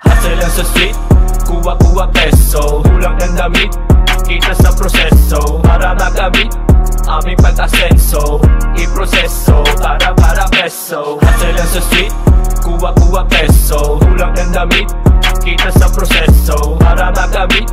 Hustle lang sa street, kuha-kuha peso, kulang ng damit, kita sa proseso, para magamit aming pag-asenso, iproseso, para peso. Hustle lang sa street, kuha-kuha peso, kulang ng damit, kita sa proseso, para magamit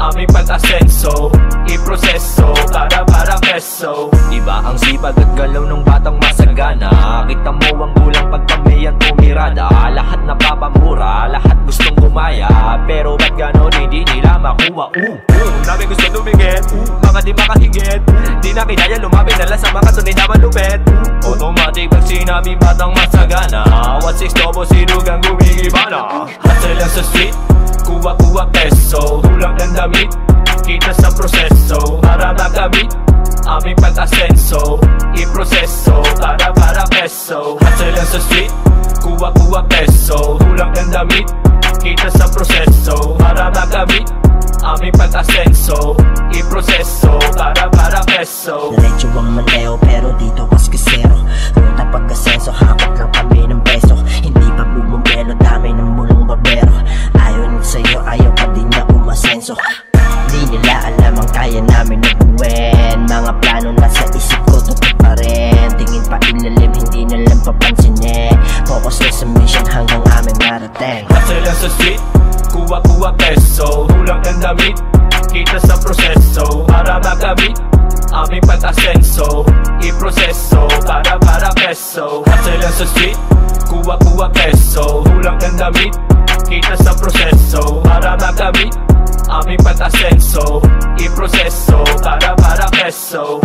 aming pag-asenso, iproseso, para peso. Iba ang sipag at galaw ng batang masagana, kita mo ang gulang pag kami ang tumirada. Lahat napapamura, lahat gustong gumaya, pero ba't ganon hindi nila makuha? Dami gusto lumingit, mga di makahigit, di na kinaya lumapit nala sa mga tunay na malupit. Automatic pag sinabi batang masagana, 1-6 tobo sinugang gumigiba na. Hustle lang sa street, kuha-kuha peso, kulang ng damit, kita sa proseso, para magamit aming pag-asenso, iproseso, para peso. Hustle lang sa street, kuha-kuha peso, kulang ng damit, kita sa proseso, para magamit aming pag-asenso, iproseso, para peso. Diretso ang Mateo pero dito kaskasero, ruta pag-asenso, hakot lang kami ng peso. Hindi pa bumubelo, dami ng mulong barbero. Ayaw nyo sa'yo, ayaw pa din na umasenso. Di nila alam ang kaya namin na buwin. Mga plano nasa isip ko, totoo pa rin. Tingin pa ilalim, hindi nalang papansinin. Focus na sa mission hanggang aming marating. Hustle lang sa street, kuha-kuha peso, kulang ng damit, kita sa proseso, para magamit aming pag-asenso, iproseso, para peso. Hustle lang sa street, kuha-kuha peso, kulang ng damit, kita sa proseso, para magamit aming pag-asenso, iproseso, para peso.